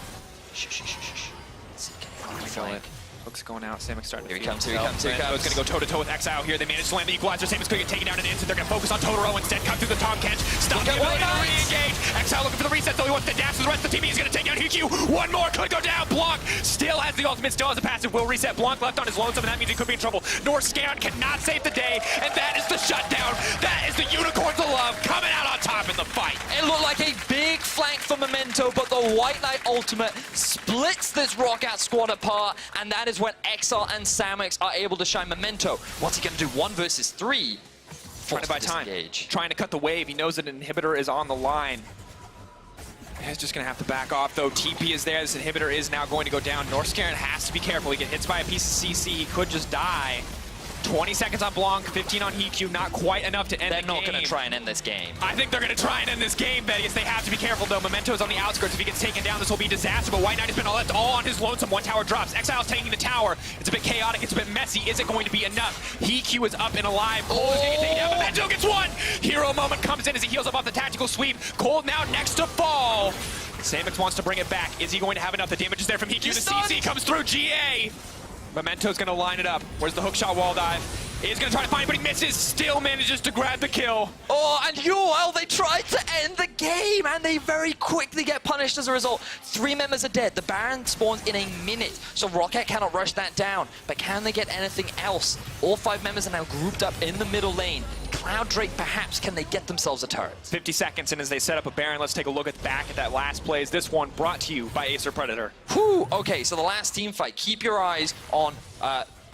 Shh, shh, shh, shh, shh. Let's see, can he find the flank? Hook's going out, Samix starting to Here he comes, here he comes, here he comes. He's going to go toe-to-toe with Exile here. They managed to land the equalizer. Samix going to get taken down in an instant. They're going to focus on Totoro instead. Cut through the Tom Kench. Stop the ability to re-engage. Exile looking for the reset, though. He wants to dash to the rest of the team. He's going to take down EQ. One more could go down. Blanc still has the ultimate, still has a passive. Will reset. Blanc left on his lonesome, and that means he could be in trouble. Norscarin cannot save the day, and that is the shutdown. That is the Unicorns of Love coming out on top in the fight. It looked like a big flank for Memento, but the White Knight ultimate splits this Roccat squad apart, and that is when Exile and Samix are able to shine. Memento, what's he going to do? 1 versus 3? Trying to buy time. Trying to cut the wave. He knows that an inhibitor is on the line. He's just going to have to back off, though. TP is there. This inhibitor is now going to go down. Norscarin has to be careful. He gets hit by a piece of CC. He could just die. 20 seconds on Blanc, 15 on EQ, not quite enough to end the game. They're not going to try and end this game. I think they're going to try and end this game, Vedius. They have to be careful, though. Memento's on the outskirts. If he gets taken down, this will be disaster. But White Knight has been left all on his lonesome. 1 tower drops. Exile's taking the tower. It's a bit chaotic. It's a bit messy. Is it going to be enough? EQ is up and alive. Cole is going to get taken down. Memento gets 1. Hero moment comes in as he heals up off the tactical sweep. Cole now next to fall. Samix wants to bring it back. Is he going to have enough? The damage is there from EQ. The CC comes through. GA. Memento's going to line it up. Where's the hookshot wall dive? He's going to try to find it, but he misses. Still manages to grab the kill. Oh, and UOL, they tried to end the game, and they very quickly get punished as a result. 3 members are dead. The Baron spawns in a minute, so Roccat cannot rush that down. But can they get anything else? All 5 members are now grouped up in the middle lane. Cloud Drake, perhaps, can they get themselves a turret? 50 seconds, and as they set up a Baron, let's take a look back at that last plays. This one brought to you by Acer Predator. Whew, okay, so the last team fight. Keep your eyes on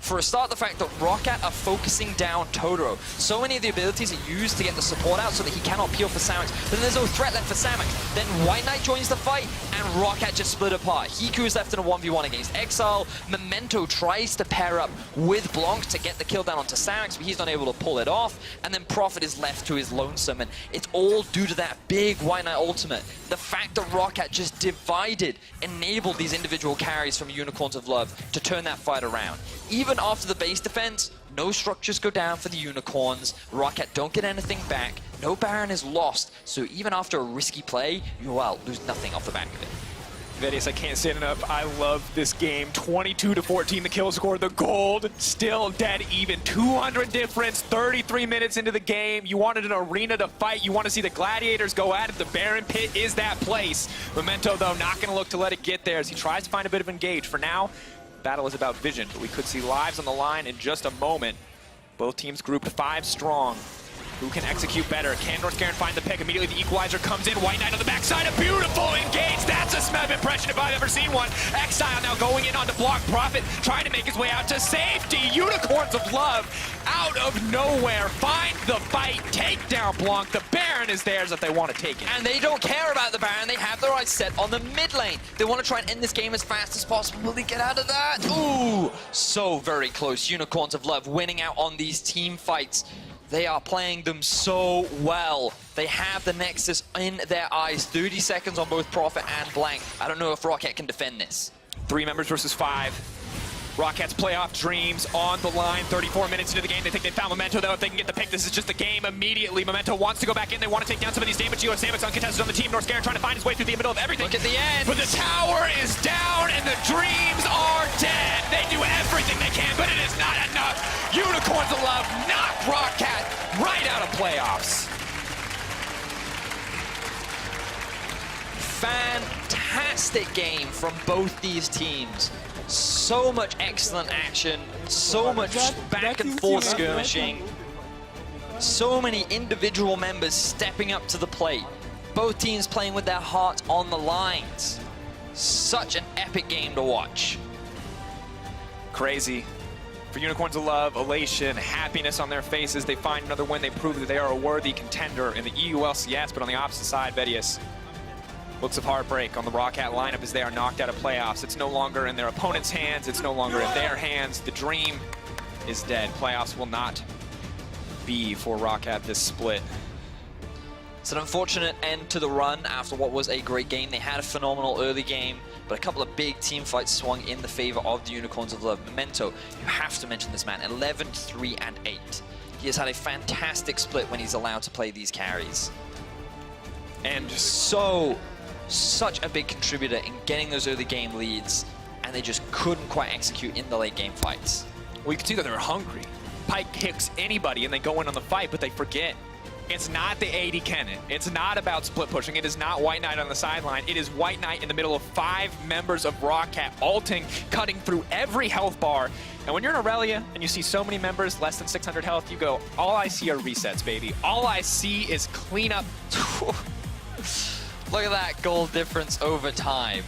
For a start, the fact that Roccat are focusing down Totoro. So many of the abilities are used to get the support out so that he cannot peel for Samix. But then there's no threat left for Samix. Then White Knight joins the fight, and Roccat just split apart. Hiku is left in a 1v1 against Exile. Memento tries to pair up with Blanc to get the kill down onto Samix, but he's not able to pull it off. And then Prophet is left to his lonesome, and it's all due to that big White Knight ultimate. The fact that Roccat just divided, enabled these individual carries from Unicorns of Love to turn that fight around. Even after the base defense, no structures go down for the Unicorns. Roccat don't get anything back. No Baron is lost. So even after a risky play, UOL lose nothing off the back of it. Vedius, I can't say it enough. I love this game. 22-14, the kill score. The gold still dead even. 200 difference, 33 minutes into the game. You wanted an arena to fight. You want to see the gladiators go at it. The Baron Pit is that place. Memento, though, not going to look to let it get there as he tries to find a bit of engage. For now, battle is about vision, but we could see lives on the line in just a moment. Both teams grouped 5 strong. Who can execute better? Can North Garen find the pick? Immediately the equalizer comes in. White Knight on the backside. A beautiful engage. That's a Smeb impression if I've ever seen one. Exile now going in on the block. Prophet trying to make his way out to safety. Unicorns of Love out of nowhere. Find the fight. Take down Blanc. The Baron is theirs if they want to take it. And they don't care about the Baron. They have their eyes set on the mid lane. They want to try and end this game as fast as possible. Will they get out of that? Ooh, so very close. Unicorns of Love winning out on these team fights. They are playing them so well. They have the Nexus in their eyes. 30 seconds on both Prophet and Blank. I don't know if Roccat can defend this. 3 members versus 5. Rockat's playoff dreams on the line. 34 minutes into the game. They think they found Memento, though. If they can get the pick, this is just the game immediately. Memento wants to go back in. They want to take down some of these damage. Geo Samix uncontested on the team. North Garen trying to find his way through the middle of everything. Look at the end. But the tower is down, and the dreams are dead. They do everything they can, but it is not enough. Unicorns of Love knock Roccat right out of playoffs. Fantastic game from both these teams. So much excellent action, so much back and forth skirmishing, so many individual members stepping up to the plate. Both teams playing with their hearts on the lines. Such an epic game to watch. Crazy. For Unicorns of Love, elation, happiness on their faces. They find another win. They prove that they are a worthy contender in the EU LCS, but on the opposite side, Vedius. Looks of heartbreak on the Roccat lineup as they are knocked out of playoffs. It's no longer in their opponent's hands. It's no longer in their hands. The dream is dead. Playoffs will not be for Roccat this split. It's an unfortunate end to the run after what was a great game. They had a phenomenal early game, but a couple of big team fights swung in the favor of the Unicorns of Love. Memento, you have to mention this man, 11, 3, and 8. He has had a fantastic split when he's allowed to play these carries. And such a big contributor in getting those early game leads, and they just couldn't quite execute in the late game fights. Well, you can see that they're hungry. Pike kicks anybody and they go in on the fight, but they forget. It's not the AD Kennen. It's not about split pushing. It is not White Knight on the sideline. It is White Knight in the middle of 5 members of Roccat, ulting, cutting through every health bar. And when you're in Aurelia and you see so many members less than 600 health, you go, all I see are resets, baby. All I see is cleanup. Look at that goal difference over time.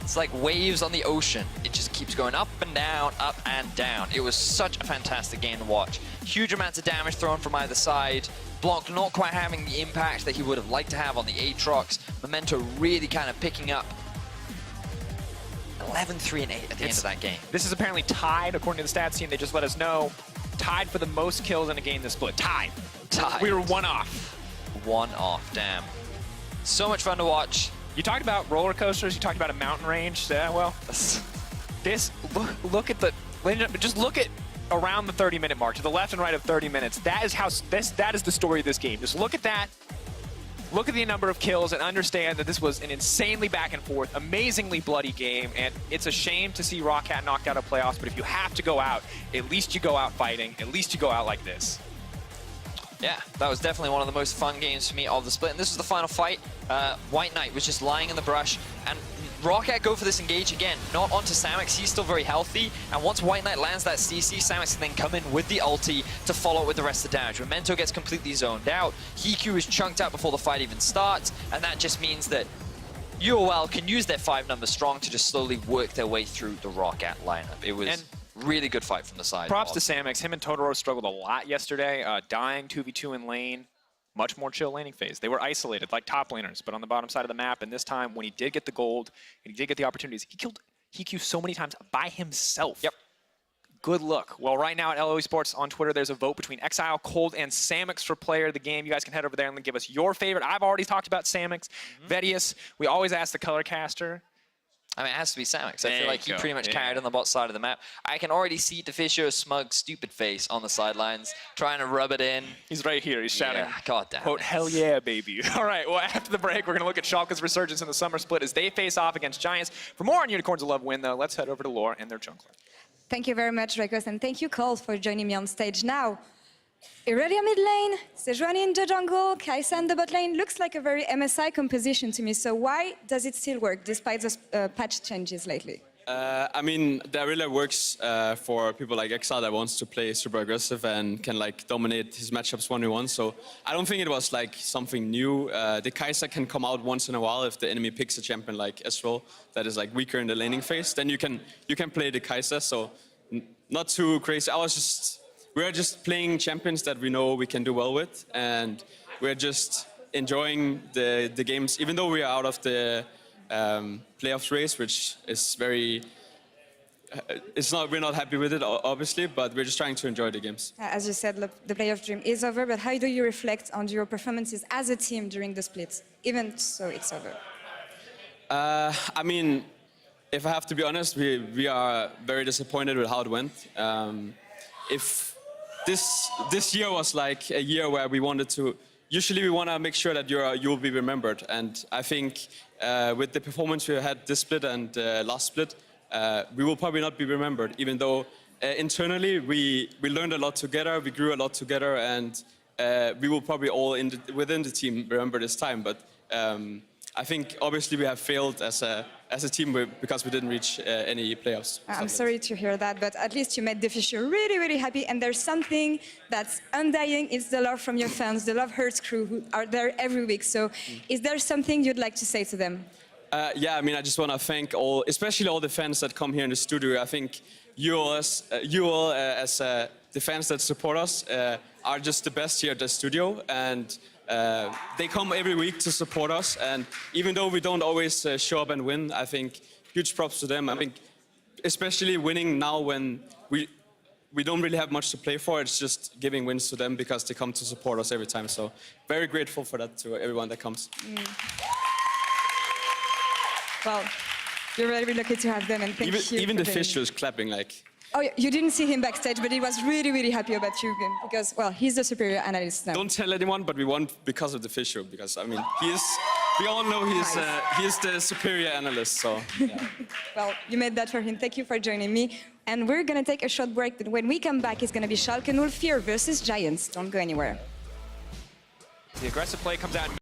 It's like waves on the ocean. It just keeps going up and down, up and down. It was such a fantastic game to watch. Huge amounts of damage thrown from either side. Blanc not quite having the impact that he would have liked to have on the Aatrox. Memento really kind of picking up. 11, 3, and 8 at the end of that game. This is apparently tied, according to the stats team. They just let us know. Tied for the most kills in a game this split. Tied. We were 1 off. 1 off, damn. So much fun to watch. You talked about roller coasters. You talked about a mountain range. Yeah, well, this look at the just look at around the 30-minute mark to the left and right of 30 minutes. That is how that is the story of this game. Just look at that. Look at the number of kills and understand that this was an insanely back and forth, amazingly bloody game. And it's a shame to see Roccat knocked out of playoffs. But if you have to go out, at least you go out fighting. At least you go out like this. Yeah, that was definitely one of the most fun games for me of the split. And this was the final fight. White Knight was just lying in the brush. And Roccat go for this engage again, not onto Samix. He's still very healthy. And once White Knight lands that CC, Samix can then come in with the ulti to follow it with the rest of the damage. Memento gets completely zoned out. Hiku is chunked out before the fight even starts. And that just means that UOL can use their 5 number strong to just slowly work their way through the Roccat lineup. It was Really good fight from the side. Props to Samix. Him and Totoro struggled a lot yesterday, dying 2v2 in lane. Much more chill laning phase. They were isolated like top laners, but on the bottom side of the map. And this time, when he did get the gold, and he did get the opportunities, he killed HQ so many times by himself. Yep. Good look. Well, right now at LOE Sports on Twitter, there's a vote between Exile, Cold, and Samix for player of the game. You guys can head over there and give us your favorite. I've already talked about Samix. Vedius, we always ask the color caster. I mean, it has to be Samix. I feel like he pretty much carried on the bot side of the map. I can already see Defisio's smug, stupid face on the sidelines, trying to rub it in. He's right here. He's shouting, yeah, God damn quote, it. hell yeah, baby. All right, well, after the break, we're going to look at Schalke's resurgence in the summer split as they face off against Giants. For more on Unicorns of Love win, though, let's head over to Lore and their jungler. Thank you very much, Rekos, and thank you, Cole, for joining me on stage now. Irelia mid lane, Sejuani in the jungle, Kai'Sa in the bot lane. Looks like a very MSI composition to me. So why does it still work despite the patch changes lately? I mean, the Irelia works for people like Exile that wants to play super aggressive and can like dominate his matchups 1v1. So I don't think it was like something new. The Kai'Sa can come out once in a while if the enemy picks a champion like Ezreal that is like weaker in the laning phase. Then you can play the Kai'Sa. So not too crazy. We're just playing champions that we know we can do well with, and we're just enjoying the games, even though we are out of the playoffs race, which is very. We're not happy with it, obviously, but we're just trying to enjoy the games. As you said, the playoff dream is over, but how do you reflect on your performances as a team during the splits, even so it's over? I mean, if I have to be honest, we are very disappointed with how it went. If this year was like a year where we wanted to. Usually, we want to make sure that you'll be remembered, and I think with the performance we had this split and last split, we will probably not be remembered. Even though internally we learned a lot together, we grew a lot together, and we will probably all within the team remember this time. But I think obviously we have failed as a team because we didn't reach any playoffs. I'm sorry to hear that, but at least you made Deficio really, really happy. And there's something that's undying. It's the love from your fans, the Love Hurts crew who are there every week. So is there something you'd like to say to them? Yeah, I mean, I just want to thank especially all the fans that come here in the studio. I think you all as the fans that support us are just the best here at the studio. And they come every week to support us, and even though we don't always show up and win, I think huge props to them. I think especially winning now when we don't really have much to play for, it's just giving wins to them because they come to support us every time. So very grateful for that to everyone that comes. Well, you're very lucky to have them, and thank you. Even the fish was clapping like. Oh, you didn't see him backstage, but he was really, really happy about you because, well, he's the superior analyst now. Don't tell anyone, but we won because of the fish, because, I mean, we all know he is the superior analyst, so, yeah. Well, you made that for him. Thank you for joining me. And we're going to take a short break, but when we come back, it's going to be Schalke 04 versus Giants. Don't go anywhere. The aggressive play comes out.